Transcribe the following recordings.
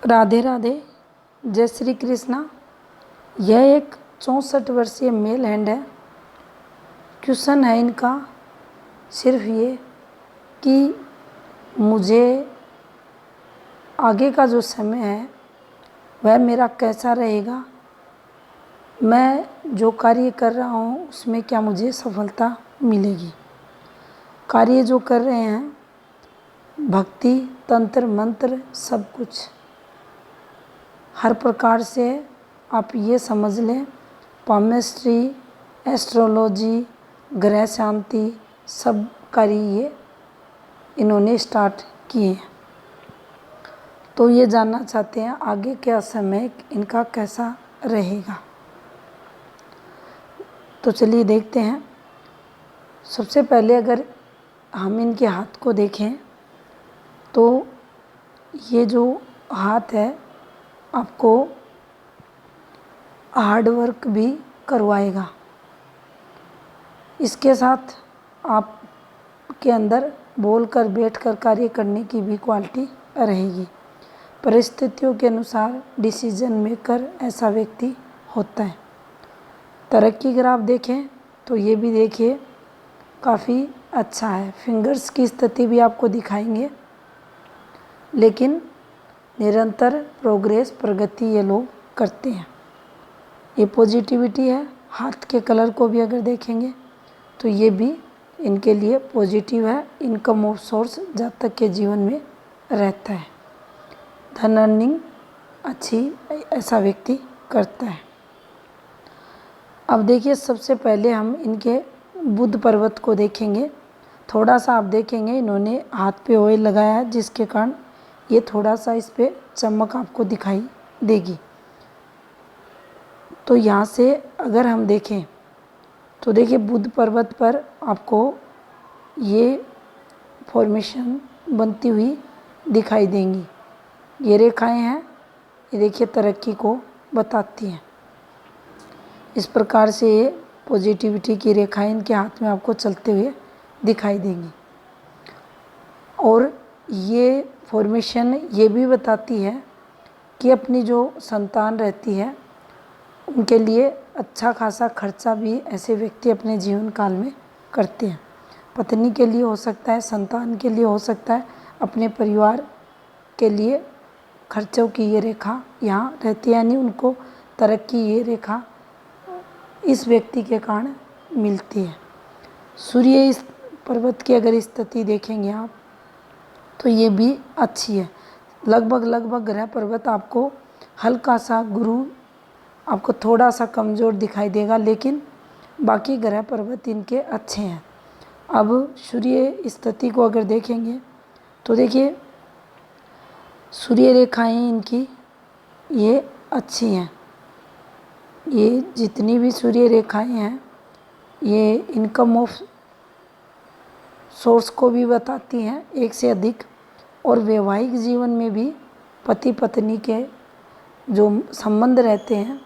राधे राधे, जय श्री कृष्णा। यह एक 64 वर्षीय मेल हैंड है। क्वेश्चन है इनका सिर्फ ये कि मुझे आगे का जो समय है वह मेरा कैसा रहेगा, मैं जो कार्य कर रहा हूँ उसमें क्या मुझे सफलता मिलेगी। कार्य जो कर रहे हैं, भक्ति, तंत्र, मंत्र, सब कुछ, हर प्रकार से आप ये समझ लें, पामिस्ट्री, एस्ट्रोलॉजी, ग्रह शांति, सब कार्य ये इन्होंने स्टार्ट किए हैं। तो ये जानना चाहते हैं आगे क्या समय इनका कैसा रहेगा। तो चलिए देखते हैं। सबसे पहले अगर हम इनके हाथ को देखें तो ये जो हाथ है आपको हार्ड वर्क भी करवाएगा। इसके साथ आपके अंदर बोलकर बैठकर कार्य करने की भी क्वालिटी रहेगी। परिस्थितियों के अनुसार डिसीजन मेकर ऐसा व्यक्ति होता है। तरक्की अगर आप देखें तो ये भी देखिए काफ़ी अच्छा है। फिंगर्स की स्थिति भी आपको दिखाएंगे, लेकिन निरंतर प्रोग्रेस, प्रगति ये लोग करते हैं। ये पॉजिटिविटी है। हाथ के कलर को भी अगर देखेंगे तो ये भी इनके लिए पॉजिटिव है। इनकम ऑफ सोर्स जातक के जीवन में रहता है। धन अर्निंग अच्छी ऐसा व्यक्ति करता है। अब देखिए, सबसे पहले हम इनके बुध पर्वत को देखेंगे। थोड़ा सा आप देखेंगे इन्होंने हाथ पे ऑयल लगाया है, जिसके कारण ये थोड़ा सा इस पे चमक आपको दिखाई देगी। तो यहाँ से अगर हम देखें तो देखिए बुध पर्वत पर आपको ये फॉर्मेशन बनती हुई दिखाई देंगी। ये रेखाएं हैं, ये देखिए तरक्की को बताती हैं। इस प्रकार से ये पॉजिटिविटी की रेखाएं इनके हाथ में आपको चलते हुए दिखाई देंगी। और ये फॉर्मेशन ये भी बताती है कि अपनी जो संतान रहती है उनके लिए अच्छा खासा खर्चा भी ऐसे व्यक्ति अपने जीवन काल में करते हैं। पत्नी के लिए हो सकता है, संतान के लिए हो सकता है, अपने परिवार के लिए खर्चों की ये रेखा यहाँ रहती है। यानी उनको तरक्की ये रेखा इस व्यक्ति के कारण मिलती है। सूर्य इस पर्वत की अगर स्थिति देखेंगे आप तो ये भी अच्छी है। लगभग ग्रह पर्वत आपको हल्का सा, गुरु आपको थोड़ा सा कमज़ोर दिखाई देगा, लेकिन बाकी ग्रह पर्वत इनके अच्छे हैं। अब सूर्य स्थिति को अगर देखेंगे तो देखिए सूर्य रेखाएं इनकी ये अच्छी हैं। ये जितनी भी सूर्य रेखाएं हैं ये इनकम ऑफ सोर्स को भी बताती हैं, एक से अधिक। और वैवाहिक जीवन में भी पति पत्नी के जो संबंध रहते हैं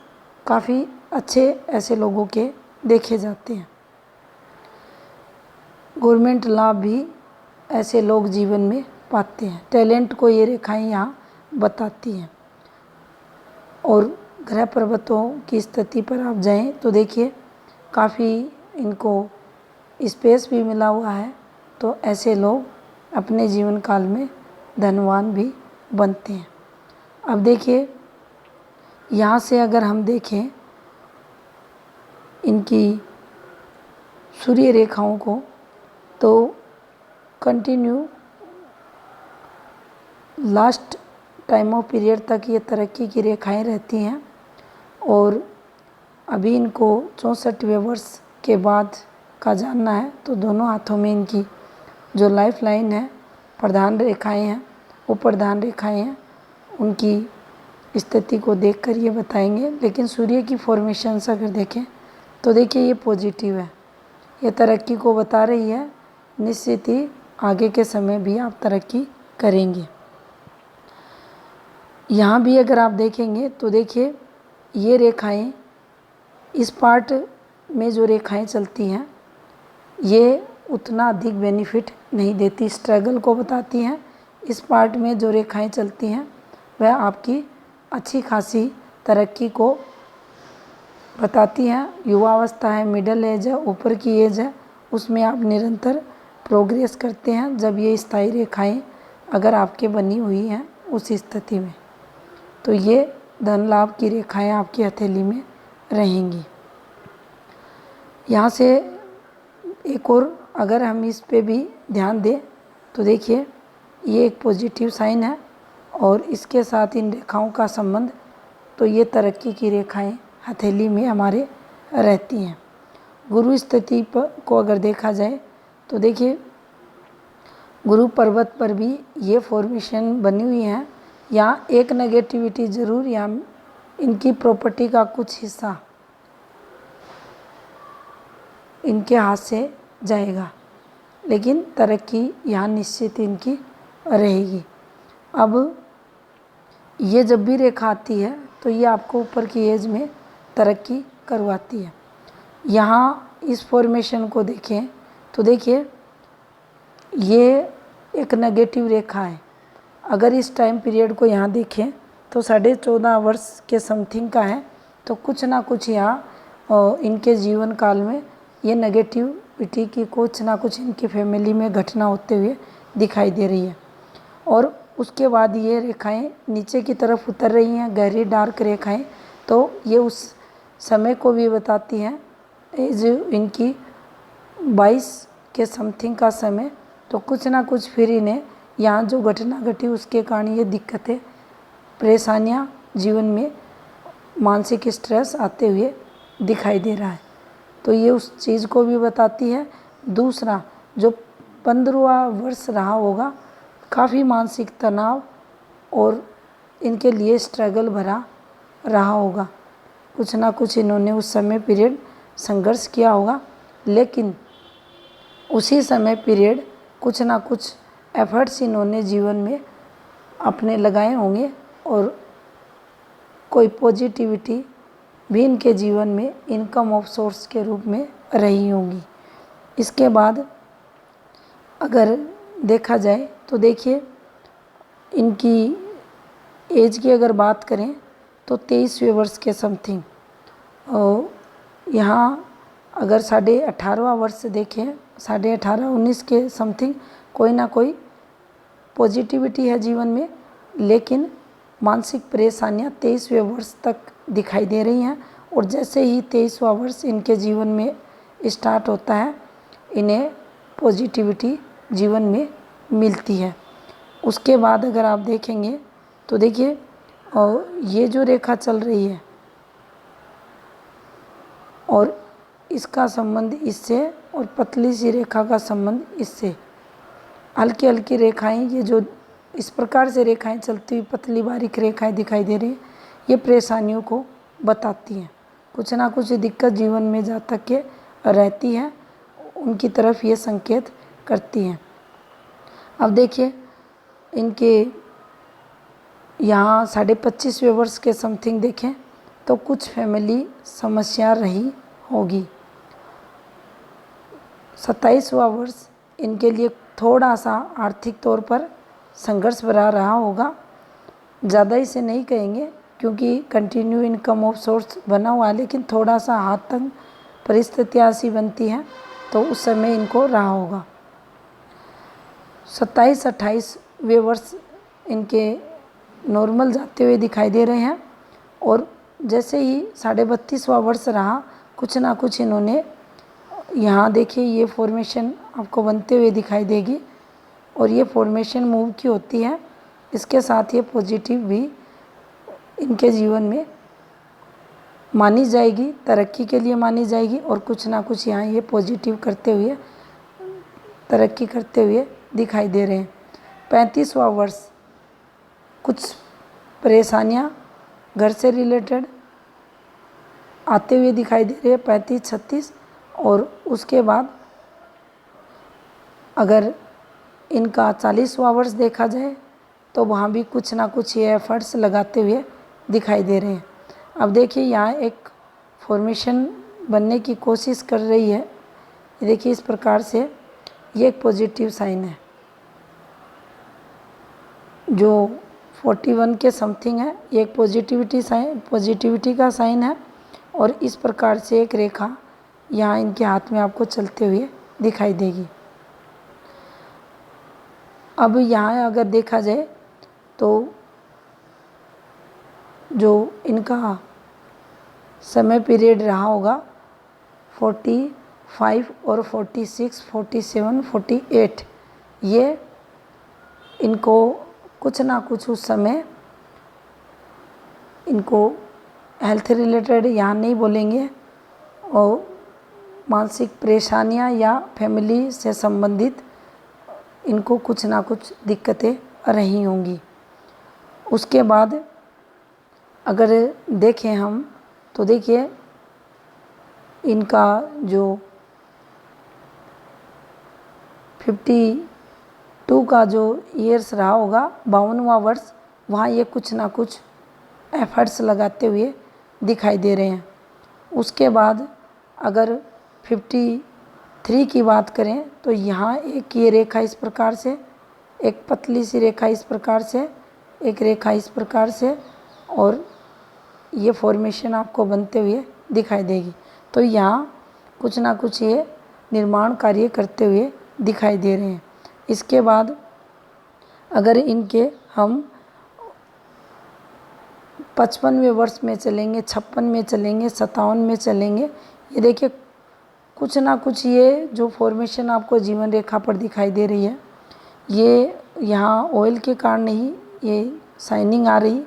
काफ़ी अच्छे ऐसे लोगों के देखे जाते हैं। गवर्नमेंट लाभ भी ऐसे लोग जीवन में पाते हैं। टैलेंट को ये रेखाएं यहाँ बताती हैं। और ग्रह पर्वतों की स्थिति पर आप जाएं तो देखिए काफ़ी इनको स्पेस भी मिला हुआ है। तो ऐसे लोग अपने जीवन काल में धनवान भी बनते हैं। अब देखिए यहाँ से अगर हम देखें इनकी सूर्य रेखाओं को तो continue last time of period तक ये तरक्की की रेखाएं रहती हैं। और अभी इनको 64वें वर्ष के बाद का जानना है तो दोनों हाथों में इनकी जो लाइफ लाइन है, प्रधान रेखाएं हैं, वो प्रधान रेखाएं हैं, उनकी स्थिति को देखकर ये बताएंगे। लेकिन सूर्य की फॉर्मेशन से अगर देखें तो देखिए ये पॉजिटिव है, ये तरक्की को बता रही है। निश्चित ही आगे के समय भी आप तरक्की करेंगे। यहाँ भी अगर आप देखेंगे तो देखिए ये रेखाएं, इस पार्ट में जो रेखाएं चलती हैं ये उतना अधिक बेनिफिट नहीं देती, स्ट्रगल को बताती हैं। इस पार्ट में जो रेखाएं चलती हैं वह आपकी अच्छी खासी तरक्की को बताती हैं। युवावस्था है, मिडिल एज है, ऊपर की एज है, उसमें आप निरंतर प्रोग्रेस करते हैं जब ये स्थायी रेखाएं अगर आपके बनी हुई हैं उस स्थिति में, तो ये धन लाभ की रेखाएं आपकी हथेली में रहेंगी। यहाँ से एक और अगर हम इस पे भी ध्यान दें तो देखिए ये एक पॉजिटिव साइन है और इसके साथ इन रेखाओं का संबंध, तो ये तरक्की की रेखाएं हथेली में हमारे रहती हैं। गुरु स्थिति को अगर देखा जाए तो देखिए गुरु पर्वत पर भी ये फॉर्मेशन बनी हुई है। यहाँ एक नेगेटिविटी ज़रूर, यहाँ इनकी प्रॉपर्टी का कुछ हिस्सा इनके हाथ से जाएगा, लेकिन तरक्की यहाँ निश्चित इनकी रहेगी। अब ये जब भी रेखा आती है तो ये आपको ऊपर की एज में तरक्की करवाती है। यहाँ इस फॉर्मेशन को देखें तो देखिए ये एक नेगेटिव रेखा है। अगर इस टाइम पीरियड को यहाँ देखें तो 14.5 वर्ष के समथिंग का है, तो कुछ ना कुछ यहाँ इनके जीवन काल में ये नेगेटिविटी की कुछ ना कुछ इनकी फैमिली में घटना होते हुए दिखाई दे रही है। और उसके बाद ये रेखाएं नीचे की तरफ उतर रही हैं, गहरी डार्क रेखाएं, तो ये उस समय को भी बताती हैं। एज इनकी 22 के समथिंग का समय, तो कुछ ना कुछ फिर इन्हें यहाँ जो घटना घटी उसके कारण ये दिक्कतें, परेशानियाँ जीवन में मानसिक स्ट्रेस आते हुए दिखाई दे रहा है, तो ये उस चीज़ को भी बताती है। दूसरा, जो 15वां वर्ष रहा होगा काफ़ी मानसिक तनाव और इनके लिए स्ट्रगल भरा रहा होगा, कुछ ना कुछ इन्होंने उस समय पीरियड संघर्ष किया होगा, लेकिन उसी समय पीरियड कुछ ना कुछ एफर्ट्स इन्होंने जीवन में अपने लगाए होंगे और कोई पॉजिटिविटी भी इनके जीवन में इनकम ऑफ सोर्स के रूप में रही होंगी। इसके बाद अगर देखा जाए तो देखिए इनकी एज की अगर बात करें तो 23वें वर्ष के समथिंग, और यहाँ अगर 18.5 वर्ष देखें, 18.5-19 के समथिंग कोई ना कोई पॉजिटिविटी है जीवन में, लेकिन मानसिक परेशानियाँ 23वें वर्ष तक दिखाई दे रही हैं। और जैसे ही 23वां वर्ष इनके जीवन में स्टार्ट होता है, इन्हें पॉजिटिविटी जीवन में मिलती है। उसके बाद अगर आप देखेंगे तो देखिए और ये जो रेखा चल रही है और इसका संबंध इससे, और पतली सी रेखा का संबंध इससे, हल्की हल्की रेखाएं, ये जो इस प्रकार से रेखाएं चलती हुई पतली बारीक रेखाएं दिखाई दे रही है, ये परेशानियों को बताती हैं। कुछ ना कुछ दिक्कत जीवन में जहाँ तक के रहती है उनकी तरफ ये संकेत करती हैं। अब देखिए इनके यहाँ 25.5वें वर्ष के समथिंग देखें तो कुछ फैमिली समस्या रही होगी। 27वां वर्ष इनके लिए थोड़ा सा आर्थिक तौर पर संघर्ष भरा रहा होगा, ज़्यादा इसे नहीं कहेंगे क्योंकि कंटिन्यू इनकम ऑफ सोर्स बना हुआ है, लेकिन थोड़ा सा हाथ तंग परिस्थितियाँ ऐसी बनती हैं तो उस समय इनको रहा होगा। 27-28वें वर्ष इनके नॉर्मल जाते हुए दिखाई दे रहे हैं, और जैसे ही 32वां वर्ष रहा कुछ ना कुछ इन्होंने, यहाँ देखिए ये फॉर्मेशन आपको बनते हुए दिखाई देगी और ये फॉर्मेशन मूव की होती है, इसके साथ ये पॉजिटिव भी इनके जीवन में मानी जाएगी, तरक्की के लिए मानी जाएगी, और कुछ ना कुछ यहाँ ये पॉजिटिव करते हुए तरक्की करते हुए दिखाई दे रहे हैं। 35वां वर्ष कुछ परेशानियाँ घर से रिलेटेड आते हुए दिखाई दे रही है, 35-36, और उसके बाद अगर इनका 40वां वर्ष देखा जाए तो वहाँ भी कुछ ना कुछ ये एफर्ट्स लगाते हुए दिखाई दे रहे हैं। अब देखिए यहाँ एक फॉर्मेशन बनने की कोशिश कर रही है, देखिए इस प्रकार से ये एक पॉजिटिव साइन है। जो 41 के समथिंग है। ये एक पॉजिटिविटी का साइन है और इस प्रकार से एक रेखा यहाँ इनके हाथ में आपको चलते हुए दिखाई देगी। अब यहाँ अगर देखा जाए तो जो इनका समय पीरियड रहा होगा 45 और 46, 47, 48, ये इनको कुछ ना कुछ उस समय इनको हेल्थ रिलेटेड यहाँ नहीं बोलेंगे और मानसिक परेशानियाँ या फैमिली से संबंधित इनको कुछ ना कुछ दिक्कतें रही होंगी। उसके बाद अगर देखें हम तो देखिए इनका जो 52 का जो ईयर्स रहा होगा 52वां वर्ष, वहाँ ये कुछ ना कुछ एफर्ट्स लगाते हुए दिखाई दे रहे हैं। उसके बाद अगर 53 की बात करें तो यहाँ एक ये रेखा इस प्रकार से, एक पतली सी रेखा इस प्रकार से, एक रेखा इस प्रकार से और ये फॉर्मेशन आपको बनते हुए दिखाई देगी। तो यहाँ कुछ ना कुछ ये निर्माण कार्य करते हुए दिखाई दे रहे हैं। इसके बाद अगर इनके हम 55वें वर्ष में चलेंगे, 56 में चलेंगे, 57 में चलेंगे, ये देखिए कुछ ना कुछ ये जो फॉर्मेशन आपको जीवन रेखा पर दिखाई दे रही है, ये यहाँ ऑयल के कारण ही ये शाइनिंग आ रही,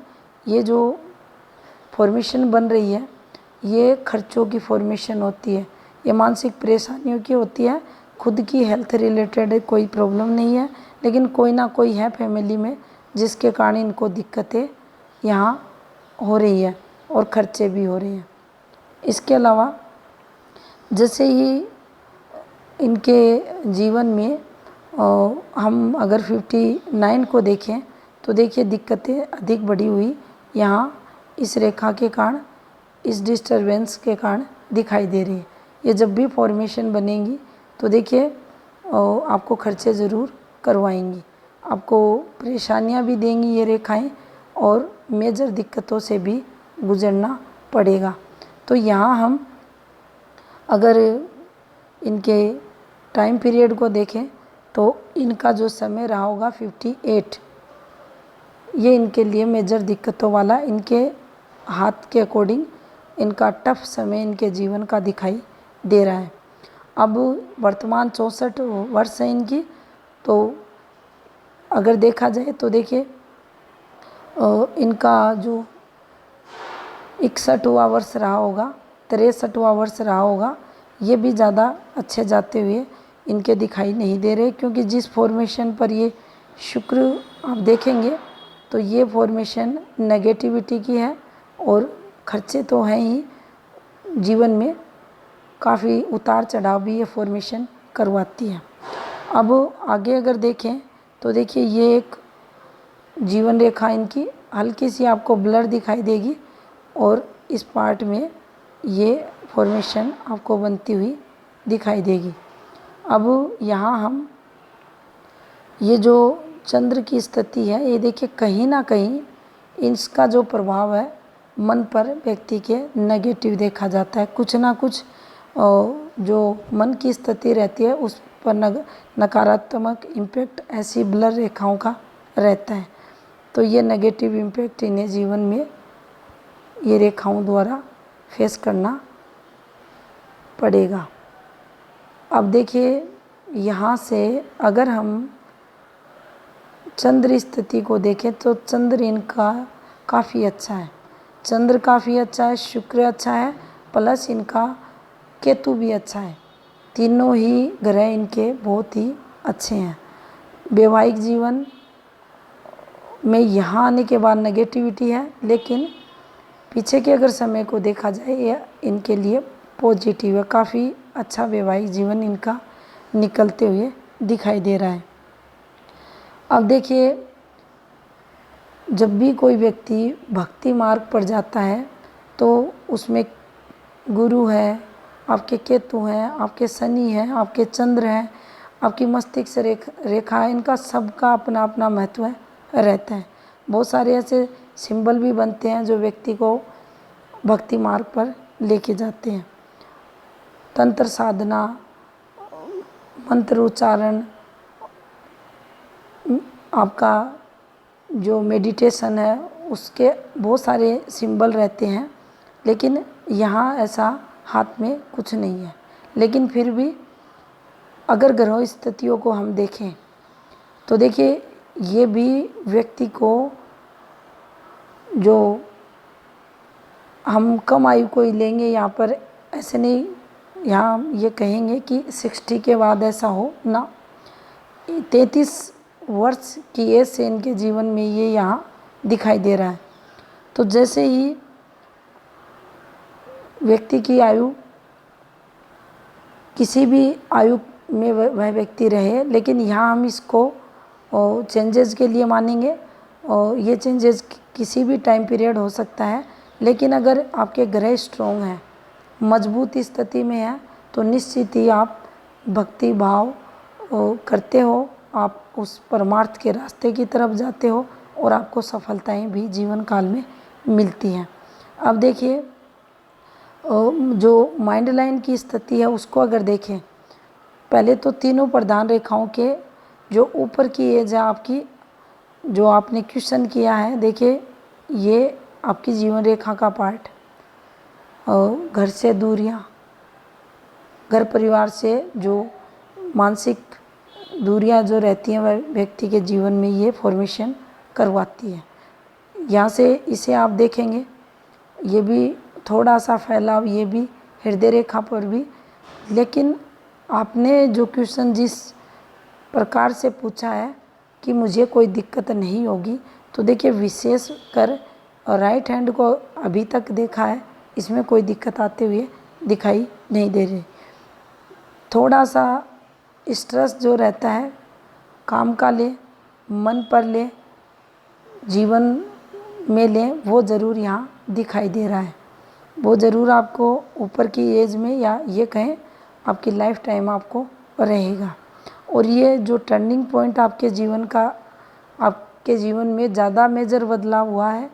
ये जो फॉर्मेशन बन रही है ये खर्चों की फॉर्मेशन होती है, ये मानसिक परेशानियों की होती है। खुद की हेल्थ रिलेटेड कोई प्रॉब्लम नहीं है, लेकिन कोई ना कोई है फैमिली में जिसके कारण इनको दिक्कतें यहाँ हो रही है और खर्चे भी हो रहे हैं। इसके अलावा जैसे ही इनके जीवन में हम अगर 59 को देखें तो देखिए दिक्कतें अधिक बढ़ी हुई यहाँ इस रेखा के कारण, इस डिस्टरबेंस के कारण दिखाई दे रही है। ये जब भी फॉर्मेशन बनेंगी तो देखिए आपको खर्चे ज़रूर करवाएंगी, आपको परेशानियां भी देंगी ये रेखाएं और मेजर दिक्कतों से भी गुजरना पड़ेगा। तो यहाँ हम अगर इनके टाइम पीरियड को देखें तो इनका जो समय रहा होगा 58, ये इनके लिए मेजर दिक्कतों वाला, इनके हाथ के अकॉर्डिंग इनका टफ समय इनके जीवन का दिखाई दे रहा है। अब वर्तमान 64 वर्ष है इनकी, तो अगर देखा जाए तो देखिए इनका जो 61वां वर्ष रहा होगा, 63वां वर्ष रहा होगा, ये भी ज़्यादा अच्छे जाते हुए इनके दिखाई नहीं दे रहे, क्योंकि जिस फॉर्मेशन पर ये शुक्र आप देखेंगे तो ये फॉर्मेशन नेगेटिविटी की है और खर्चे तो हैं ही, जीवन में काफ़ी उतार चढ़ाव भी ये फॉर्मेशन करवाती है। अब आगे अगर देखें तो देखिए ये एक जीवन रेखा इनकी हल्की सी आपको ब्लर दिखाई देगी और इस पार्ट में ये फॉर्मेशन आपको बनती हुई दिखाई देगी। अब यहाँ हम ये जो चंद्र की स्थिति है, ये देखिए कहीं ना कहीं इसका जो प्रभाव है मन पर व्यक्ति के नेगेटिव देखा जाता है। कुछ ना कुछ जो मन की स्थिति रहती है उस पर नकारात्मक इम्पैक्ट ऐसी ब्लर रेखाओं का रहता है। तो ये नेगेटिव इम्पैक्ट इन्हें जीवन में ये रेखाओं द्वारा फेस करना पड़ेगा। अब देखिए यहाँ से अगर हम चंद्र स्थिति को देखें तो चंद्र इनका काफ़ी अच्छा है, चंद्र काफ़ी अच्छा है, शुक्र अच्छा है, प्लस इनका केतु भी अच्छा है। तीनों ही ग्रह इनके बहुत ही अच्छे हैं। वैवाहिक जीवन में यहाँ आने के बाद नेगेटिविटी है, लेकिन पीछे के अगर समय को देखा जाए ये इनके लिए पॉजिटिव है, काफ़ी अच्छा वैवाहिक जीवन इनका निकलते हुए दिखाई दे रहा है। अब देखिए जब भी कोई व्यक्ति भक्ति मार्ग पर जाता है तो उसमें गुरु है, आपके केतु हैं, आपके शनि हैं, आपके चंद्र हैं, आपकी मस्तिष्क रेखा है, इनका सबका अपना अपना महत्व रहता है। बहुत सारे ऐसे सिंबल भी बनते हैं जो व्यक्ति को भक्ति मार्ग पर लेके जाते हैं। तंत्र साधना, मंत्र उच्चारण, आपका जो मेडिटेशन है उसके बहुत सारे सिंबल रहते हैं, लेकिन यहाँ ऐसा हाथ में कुछ नहीं है। लेकिन फिर भी अगर ग्रह स्थितियों को हम देखें तो देखिए ये भी व्यक्ति को, जो हम कम आयु को ही लेंगे यहाँ पर, ऐसे नहीं यहाँ ये कहेंगे कि 60 के बाद ऐसा हो ना, 33 वर्ष की एज से इनके जीवन में ये यहाँ दिखाई दे रहा है। तो जैसे ही व्यक्ति की आयु, किसी भी आयु में वह व्यक्ति रहे, लेकिन यहाँ हम इसको चेंजेस के लिए मानेंगे और ये चेंजेस किसी भी टाइम पीरियड हो सकता है। लेकिन अगर आपके ग्रह स्ट्रॉन्ग है, मजबूत स्थिति में है, तो निश्चित ही आप भक्ति भाव करते हो, आप उस परमार्थ के रास्ते की तरफ जाते हो और आपको सफलताएं भी जीवन काल में मिलती हैं। अब देखिए जो माइंड लाइन की स्थिति है उसको अगर देखें, पहले तो तीनों प्रधान रेखाओं के जो ऊपर की एज है आपकी, जो आपने क्वेश्चन किया है, देखिए ये आपकी जीवन रेखा का पार्ट, और घर से दूरियां, घर परिवार से जो मानसिक दूरियां जो रहती हैं वह व्यक्ति के जीवन में ये फॉर्मेशन करवाती है। यहाँ से इसे आप देखेंगे, ये भी थोड़ा सा फैलाव, ये भी हृदय रेखा पर भी। लेकिन आपने जो क्वेश्चन जिस प्रकार से पूछा है कि मुझे कोई दिक्कत नहीं होगी, तो देखिए विशेष कर राइट हैंड को अभी तक देखा है, इसमें कोई दिक्कत आते हुए दिखाई नहीं दे रही। थोड़ा सा स्ट्रेस जो रहता है काम का ले, मन पर ले, जीवन में ले, वो ज़रूर यहाँ दिखाई दे रहा है। वो ज़रूर आपको ऊपर की एज में, या ये कहें आपकी लाइफ टाइम आपको रहेगा। और ये जो टर्निंग पॉइंट आपके जीवन का, आपके जीवन में ज़्यादा मेजर बदलाव हुआ है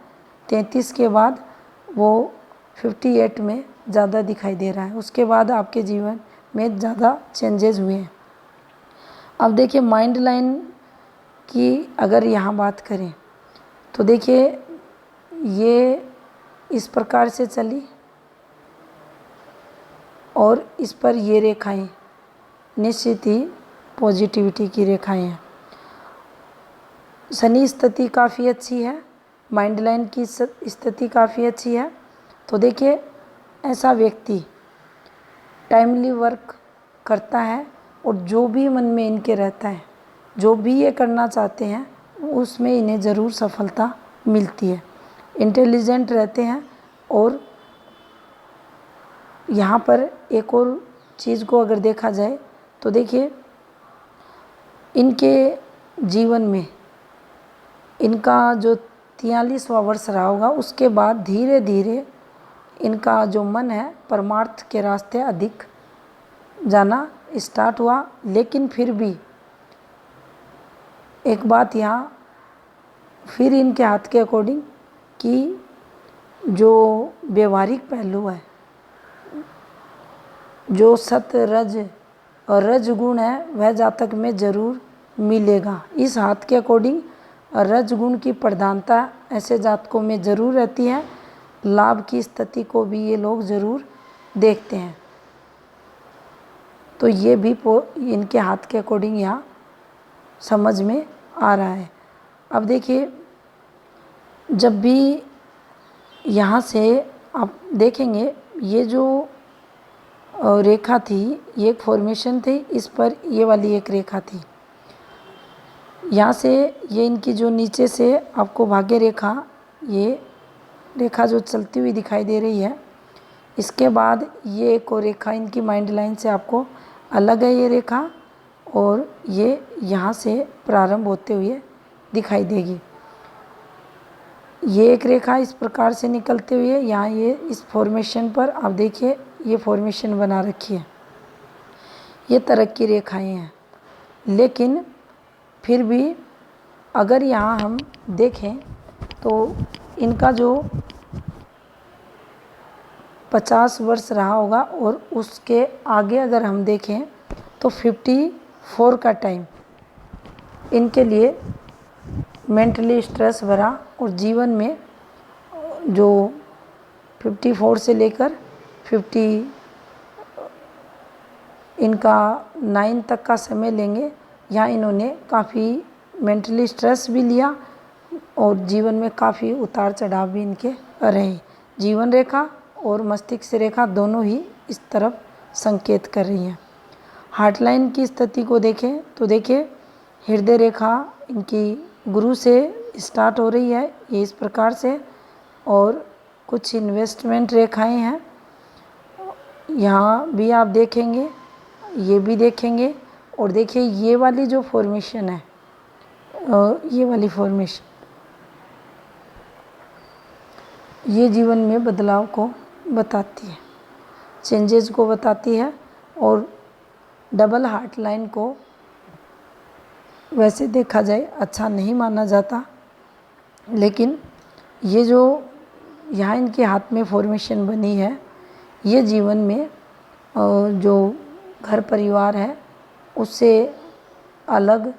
33 के बाद, वो 58 में ज़्यादा दिखाई दे रहा है। उसके बाद आपके जीवन में ज़्यादा चेंजेस हुए हैं। अब देखिए माइंड लाइन की अगर यहाँ बात करें तो देखिए ये इस प्रकार से चली और इस पर ये रेखाएं निश्चित ही पॉजिटिविटी की रेखाएं हैं। शनि स्थिति काफ़ी अच्छी है, माइंड लाइन की स्थिति काफ़ी अच्छी है। तो देखिए ऐसा व्यक्ति टाइमली वर्क करता है और जो भी मन में इनके रहता है, जो भी ये करना चाहते हैं, उसमें इन्हें ज़रूर सफलता मिलती है। इंटेलिजेंट रहते हैं। और यहाँ पर एक और चीज़ को अगर देखा जाए तो देखिए इनके जीवन में इनका जो 43वां वर्ष रहा होगा, उसके बाद धीरे धीरे इनका जो मन है परमार्थ के रास्ते अधिक जाना स्टार्ट हुआ। लेकिन फिर भी एक बात यहाँ फिर इनके हाथ के अकॉर्डिंग कि जो व्यवहारिक पहलू है, जो सत रज और रज गुण है, वह जातक में ज़रूर मिलेगा। इस हाथ के अकॉर्डिंग रज गुण की प्रधानता ऐसे जातकों में ज़रूर रहती है। लाभ की स्थिति को भी ये लोग ज़रूर देखते हैं। तो ये भी इनके हाथ के अकॉर्डिंग यहाँ समझ में आ रहा है। अब देखिए जब भी यहाँ से आप देखेंगे, ये जो रेखा थी, ये एक फॉर्मेशन थी, इस पर ये वाली एक रेखा थी। यहाँ से ये इनकी जो नीचे से आपको भाग्य रेखा, ये रेखा जो चलती हुई दिखाई दे रही है, इसके बाद ये एक और रेखा इनकी माइंड लाइन से आपको अलग है ये रेखा, और ये यहाँ से प्रारंभ होते हुए दिखाई देगी। ये एक रेखा इस प्रकार से निकलते हुए यहाँ ये इस फॉर्मेशन पर आप देखिए ये फॉर्मेशन बना रखी है। ये तरक्की रेखाएं हैं। लेकिन फिर भी अगर यहाँ हम देखें तो इनका जो 50 वर्ष रहा होगा, और उसके आगे अगर हम देखें तो 54 का टाइम इनके लिए मेंटली स्ट्रेस भरा, और जीवन में जो 54 से लेकर 50 इनका 9 तक का समय लेंगे। यहाँ इन्होंने काफ़ी मेंटली स्ट्रेस भी लिया और जीवन में काफ़ी उतार चढ़ाव भी इनके रहे। जीवन रेखा और मस्तिष्क रेखा दोनों ही इस तरफ संकेत कर रही हैं। हार्ट लाइन की स्थिति को देखें तो देखिए, हृदय रेखा इनकी गुरु से स्टार्ट हो रही है, ये इस प्रकार से, और कुछ इन्वेस्टमेंट रेखाएं हैं। यहाँ भी आप देखेंगे, ये भी देखेंगे, और देखिए ये वाली जो फॉर्मेशन है, ये वाली फॉर्मेशन, ये जीवन में बदलाव को बताती है, चेंजेस को बताती है। और डबल हार्ट लाइन को वैसे देखा जाए अच्छा नहीं माना जाता, लेकिन ये जो यहाँ इनके हाथ में फॉर्मेशन बनी है, ये जीवन में जो घर परिवार है उससे अलग,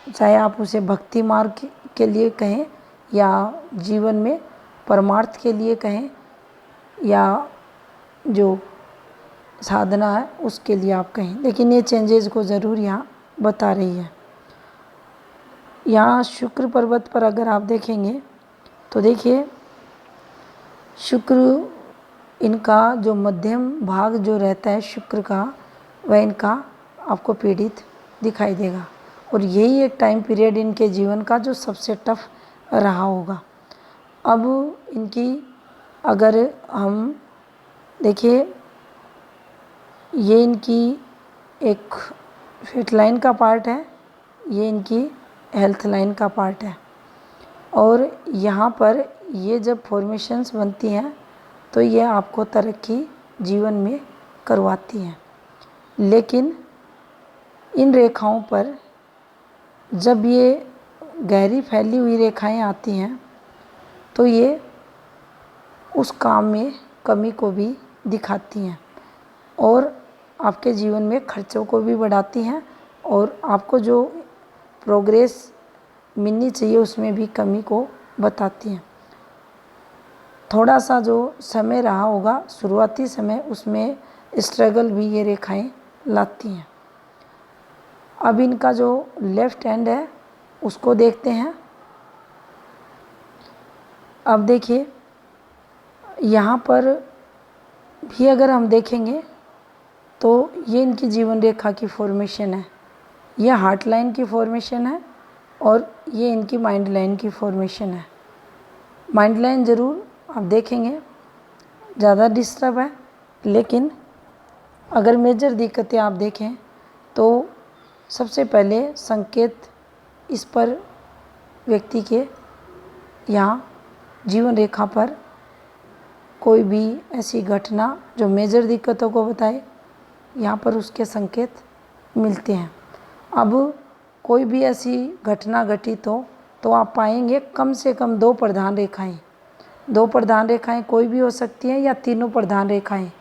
चाहे आप उसे भक्ति मार्ग के लिए कहें या जीवन में परमार्थ के लिए कहें या जो साधना है उसके लिए आप कहें, लेकिन ये चेंजेस को ज़रूर यहाँ बता रही है। यहाँ शुक्र पर्वत पर अगर आप देखेंगे तो देखिए, शुक्र इनका जो मध्यम भाग जो रहता है शुक्र का, वह इनका आपको पीड़ित दिखाई देगा, और यही एक टाइम पीरियड इनके जीवन का जो सबसे टफ रहा होगा। अब इनकी अगर हम देखिए, ये इनकी एक फिट लाइन का पार्ट है, ये इनकी हेल्थ लाइन का पार्ट है, और यहाँ पर ये जब फॉर्मेशंस बनती हैं तो ये आपको तरक्की जीवन में करवाती हैं। लेकिन इन रेखाओं पर जब ये गहरी फैली हुई रेखाएं आती हैं तो ये उस काम में कमी को भी दिखाती हैं और आपके जीवन में खर्चों को भी बढ़ाती हैं, और आपको जो प्रोग्रेस मिलनी चाहिए उसमें भी कमी को बताती हैं। थोड़ा सा जो समय रहा होगा शुरुआती समय, उसमें स्ट्रगल भी ये रेखाएं लाती हैं। अब इनका जो लेफ्ट हैंड है उसको देखते हैं। अब देखिए, यहाँ पर भी अगर हम देखेंगे तो ये इनकी जीवन रेखा की फॉर्मेशन है, ये हार्ट लाइन की फॉर्मेशन है, और ये इनकी माइंड लाइन की फॉर्मेशन है। माइंड लाइन ज़रूर आप देखेंगे ज़्यादा डिस्टर्ब है, लेकिन अगर मेजर दिक्कतें आप देखें तो सबसे पहले संकेत इस पर व्यक्ति के यहाँ जीवन रेखा पर कोई भी ऐसी घटना जो मेजर दिक्कतों को बताए, यहाँ पर उसके संकेत मिलते हैं। अब कोई भी ऐसी घटना घटित हो तो आप पाएंगे कम से कम 2 प्रधान रेखाएं, 2 प्रधान रेखाएं कोई भी हो सकती हैं या तीनों प्रधान रेखाएं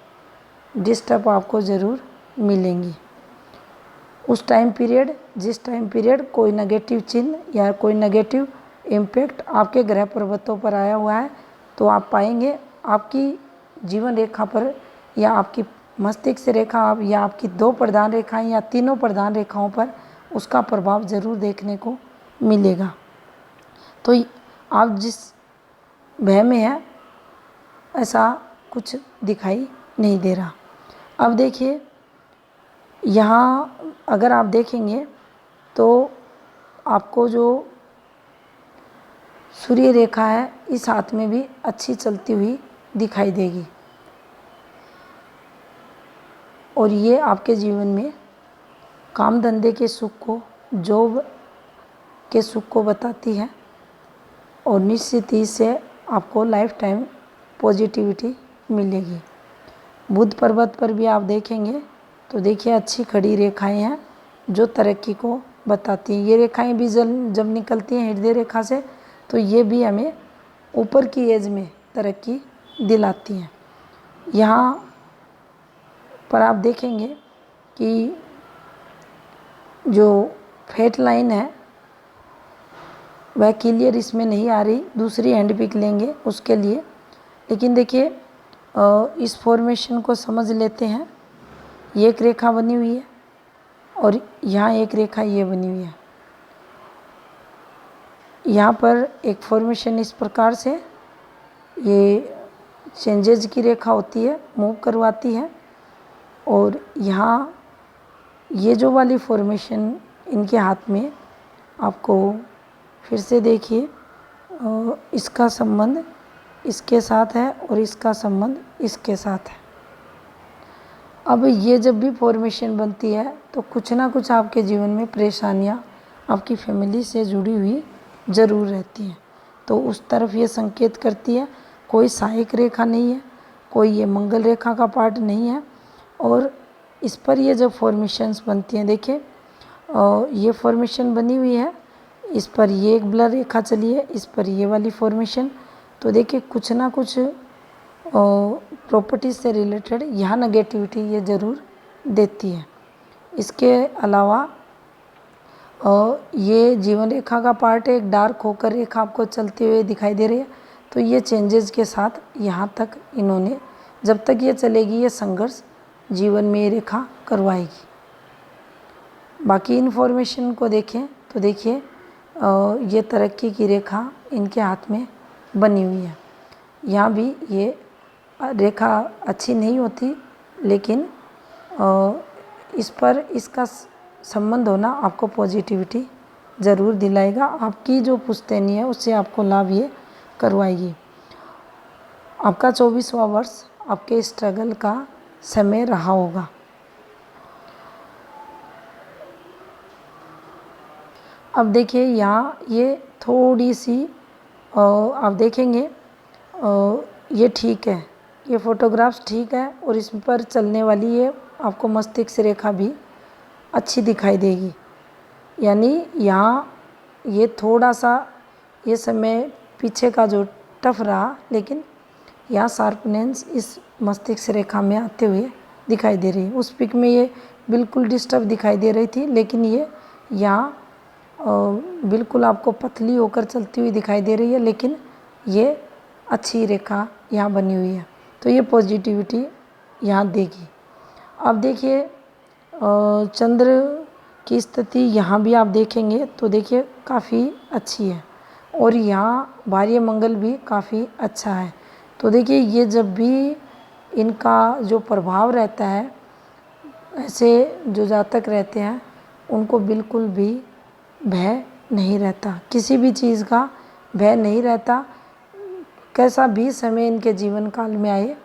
डिस्टर्ब आपको ज़रूर मिलेंगी। उस टाइम पीरियड, जिस टाइम पीरियड कोई नेगेटिव चिन्ह या कोई नेगेटिव इम्पैक्ट आपके ग्रह पर्वतों पर आया हुआ है, तो आप पाएंगे आपकी जीवन रेखा पर या आपकी मस्तिष्क रेखा आप या आपकी 2 प्रधान रेखाएं या तीनों प्रधान रेखाओं पर उसका प्रभाव ज़रूर देखने को मिलेगा। तो आप जिस भय में है ऐसा कुछ दिखाई नहीं दे रहा। अब देखिए, यहाँ अगर आप देखेंगे तो आपको जो सूर्य रेखा है इस हाथ में भी अच्छी चलती हुई दिखाई देगी, और ये आपके जीवन में काम धंधे के सुख को, जॉब के सुख को बताती है, और निश्चित ही से आपको लाइफ टाइम पॉजिटिविटी मिलेगी। बुध पर्वत पर भी आप देखेंगे तो देखिए अच्छी खड़ी रेखाएं हैं जो तरक्की को बताती हैं। ये रेखाएं भी जब निकलती हैं हृदय रेखा से तो ये भी हमें ऊपर की एज में तरक्की दिलाती हैं। यहाँ पर आप देखेंगे कि जो फेट लाइन है वह क्लियर इसमें नहीं आ रही, दूसरी हैंड पिक लेंगे उसके लिए। लेकिन देखिए इस फॉर्मेशन को समझ लेते हैं। ये एक रेखा बनी हुई है और यहाँ एक रेखा ये बनी हुई है। यहाँ पर एक फॉर्मेशन इस प्रकार से ये चेंजेज की रेखा होती है, मूव करवाती है। और यहाँ ये जो वाली फॉर्मेशन इनके हाथ में, आपको फिर से देखिए इसका संबंध इसके साथ है और इसका संबंध इसके साथ है। अब ये जब भी फॉर्मेशन बनती है तो कुछ ना कुछ आपके जीवन में परेशानियाँ आपकी फैमिली से जुड़ी हुई ज़रूर रहती हैं। तो उस तरफ ये संकेत करती है। कोई सहायक रेखा नहीं है, कोई ये मंगल रेखा का पार्ट नहीं है। और इस पर ये जब फॉर्मेशंस बनती हैं, देखिए ये फॉर्मेशन बनी हुई है, इस पर ये एक ब्लर रेखा चली है, इस पर ये वाली फॉर्मेशन। तो देखिए कुछ ना कुछ प्रॉपर्टीज से रिलेटेड यहाँ नेगेटिविटी ये ज़रूर देती है। इसके अलावा ये जीवन रेखा का पार्ट है, एक डार्क होकर रेखा आपको चलते हुए दिखाई दे रही है। तो ये चेंजेस के साथ यहाँ तक इन्होंने, जब तक ये चलेगी ये संघर्ष जीवन में ये रेखा करवाएगी। बाकी इन्फॉर्मेशन को देखें तो देखिए ये तरक्की की रेखा इनके हाथ में बनी हुई है। यहाँ भी ये रेखा अच्छी नहीं होती, लेकिन इस पर इसका संबंध होना आपको पॉजिटिविटी ज़रूर दिलाएगा। आपकी जो पुश्तैनी है उससे आपको लाभ ये करवाएगी। आपका 24वां वर्ष आपके स्ट्रगल का समय रहा होगा। अब देखिए यहाँ ये थोड़ी सी आप देखेंगे ये ठीक है, ये फोटोग्राफ्स ठीक है और इस पर चलने वाली ये आपको मस्तिष्क रेखा भी अच्छी दिखाई देगी। यानी यहाँ ये थोड़ा सा ये समय पीछे का जो टफ रहा, लेकिन यहाँ शार्पनेस इस मस्तिष्क रेखा में आते हुए दिखाई दे रही है। उस पिक में ये बिल्कुल डिस्टर्ब दिखाई दे रही थी, लेकिन ये यहाँ बिल्कुल आपको पतली होकर चलती हुई दिखाई दे रही है, लेकिन ये अच्छी रेखा यहाँ बनी हुई है। तो ये पॉजिटिविटी यहाँ देगी। अब देखिए चंद्र की स्थिति यहाँ भी आप देखेंगे तो देखिए काफ़ी अच्छी है और यहाँ भार्य मंगल भी काफ़ी अच्छा है। तो देखिए ये जब भी इनका जो प्रभाव रहता है, ऐसे जो जातक रहते हैं उनको बिल्कुल भी भय नहीं रहता, किसी भी चीज़ का भय नहीं रहता। कैसा भी समय इनके जीवन काल में आए,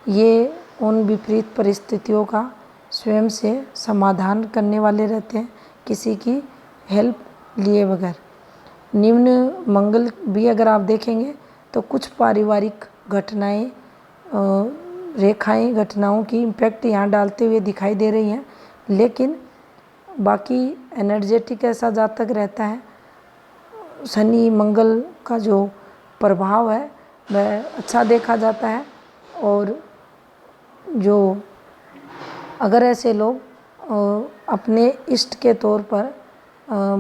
ये उन विपरीत परिस्थितियों का स्वयं से समाधान करने वाले रहते हैं, किसी की हेल्प लिए बगैर। निम्न मंगल भी अगर आप देखेंगे तो कुछ पारिवारिक घटनाएं, रेखाएं, घटनाओं की इम्पैक्ट यहाँ डालते हुए दिखाई दे रही हैं, लेकिन बाकी एनर्जेटिक ऐसा जातक रहता है। शनि मंगल का जो प्रभाव है वह अच्छा देखा जाता है। और जो अगर ऐसे लोग अपने इष्ट के तौर पर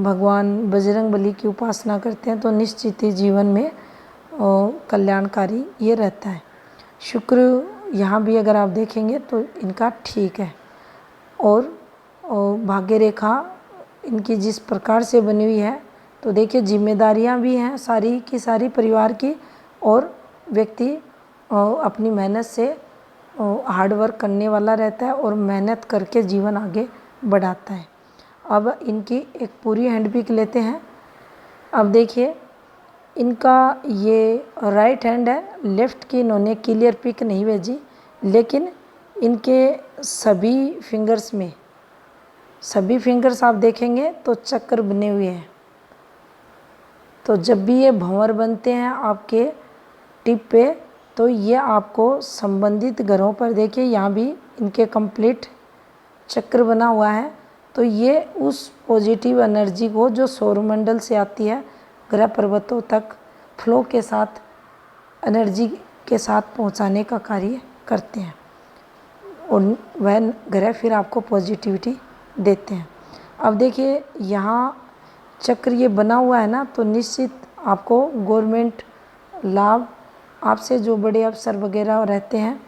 भगवान बजरंगबली की उपासना करते हैं तो निश्चित ही जीवन में कल्याणकारी ये रहता है। शुक्र यहाँ भी अगर आप देखेंगे तो इनका ठीक है और भाग्य रेखा इनकी जिस प्रकार से बनी हुई है, तो देखिए जिम्मेदारियाँ भी हैं सारी की सारी परिवार की, और व्यक्ति अपनी मेहनत से हार्ड वर्क करने वाला रहता है और मेहनत करके जीवन आगे बढ़ाता है। अब इनकी एक पूरी हैंड पिक लेते हैं। अब देखिए इनका ये राइट हैंड है, लेफ़्ट की इन्होंने क्लियर पिक नहीं भेजी, लेकिन इनके सभी फिंगर्स आप देखेंगे तो चक्र बने हुए हैं। तो जब भी ये भंवर बनते हैं आपके टिप पे, तो ये आपको संबंधित ग्रहों पर देखिए यहाँ भी इनके कंप्लीट चक्र बना हुआ है। तो ये उस पॉजिटिव एनर्जी को जो सौरमंडल से आती है ग्रह पर्वतों तक फ्लो के साथ, एनर्जी के साथ पहुंचाने का कार्य करते हैं और वह ग्रह फिर आपको पॉजिटिविटी देते हैं। अब देखिए यहाँ चक्र ये बना हुआ है ना, तो निश्चित आपको गवर्नमेंट लाभ, आपसे जो बड़े अफसर वगैरह रहते हैं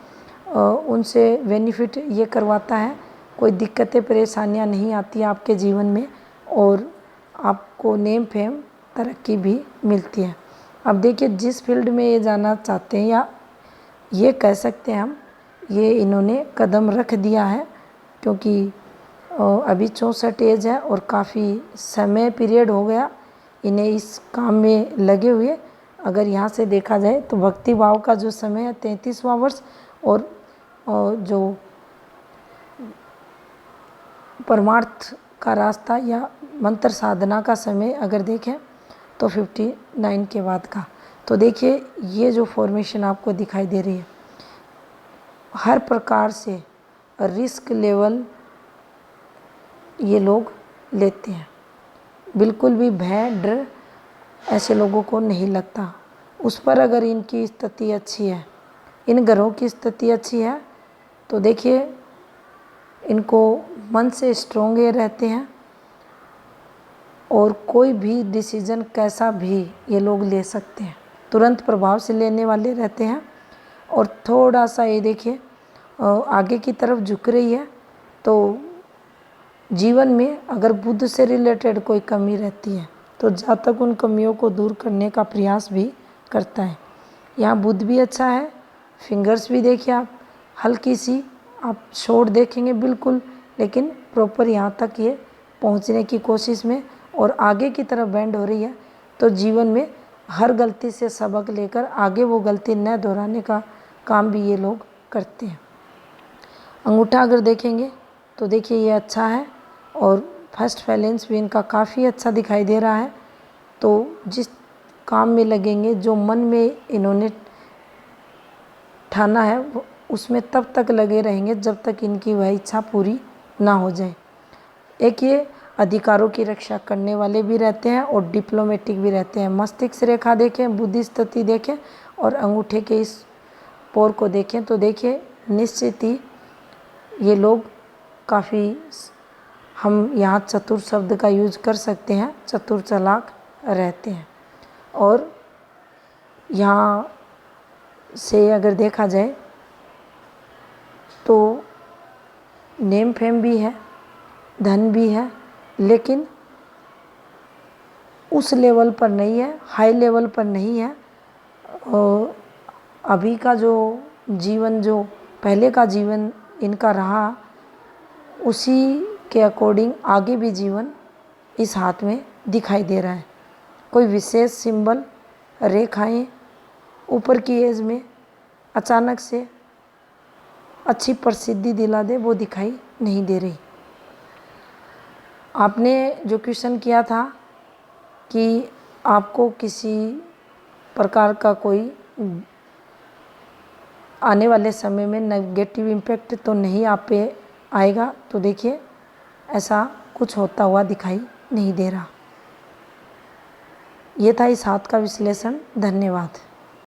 उनसे बेनिफिट ये करवाता है। कोई दिक्कतें परेशानियां नहीं आती आपके जीवन में और आपको नेम फेम तरक्की भी मिलती है। अब देखिए जिस फील्ड में ये जाना चाहते हैं, या ये कह सकते हैं हम, ये इन्होंने कदम रख दिया है, क्योंकि अभी 64 एज है और काफ़ी समय पीरियड हो गया इन्हें इस काम में लगे हुए। अगर यहाँ से देखा जाए तो भक्ति भाव का जो समय है 33वां वर्ष, और जो परमार्थ का रास्ता या मंत्र साधना का समय अगर देखें तो 59 के बाद का। तो देखिए ये जो फॉर्मेशन आपको दिखाई दे रही है, हर प्रकार से रिस्क लेवल ये लोग लेते हैं, बिल्कुल भी भय डर ऐसे लोगों को नहीं लगता। उस पर अगर इनकी स्थिति अच्छी है, इन ग्रहों की स्थिति अच्छी है, तो देखिए इनको मन से स्ट्रोंग ये रहते हैं और कोई भी डिसीजन कैसा भी ये लोग ले सकते हैं, तुरंत प्रभाव से लेने वाले रहते हैं। और थोड़ा सा ये देखिए आगे की तरफ झुक रही है, तो जीवन में अगर बुद्ध से रिलेटेड कोई कमी रहती है तो जहाँ तक उन कमियों को दूर करने का प्रयास भी करता है। यहाँ बुद्ध भी अच्छा है, फिंगर्स भी देखिए आप, हल्की सी आप शॉर्ट देखेंगे बिल्कुल, लेकिन प्रॉपर यहाँ तक ये पहुँचने की कोशिश में और आगे की तरफ बेंड हो रही है। तो जीवन में हर गलती से सबक लेकर आगे वो गलती न दोहराने का काम भी ये लोग करते हैं। अंगूठा अगर देखेंगे तो देखिए ये अच्छा है और फर्स्ट बैलेंस भी इनका काफ़ी अच्छा दिखाई दे रहा है। तो जिस काम में लगेंगे, जो मन में इन्होंने ठाना है, उसमें तब तक लगे रहेंगे जब तक इनकी वह इच्छा पूरी ना हो जाए। एक ये अधिकारों की रक्षा करने वाले भी रहते हैं और डिप्लोमेटिक भी रहते हैं। मस्तिष्क रेखा देखें, बुद्धि स्थिति देखें और अंगूठे के इस पोर को देखें तो देखिए निश्चित ही ये लोग काफ़ी, हम यहाँ चतुर शब्द का यूज कर सकते हैं, चतुर चालाक रहते हैं। और यहाँ से अगर देखा जाए तो नेम फेम भी है, धन भी है, लेकिन उस लेवल पर नहीं है, हाई लेवल पर नहीं है। और अभी का जो जीवन, जो पहले का जीवन इनका रहा, उसी के अकॉर्डिंग आगे भी जीवन इस हाथ में दिखाई दे रहा है। कोई विशेष सिंबल, रेखाएं ऊपर की एज में अचानक से अच्छी प्रसिद्धि दिला दे, वो दिखाई नहीं दे रही। आपने जो क्वेश्चन किया था कि आपको किसी प्रकार का कोई आने वाले समय में नेगेटिव इम्पैक्ट तो नहीं आप पे आएगा, तो देखिए ऐसा कुछ होता हुआ दिखाई नहीं दे रहा। ये था इस हाथ का विश्लेषण। धन्यवाद।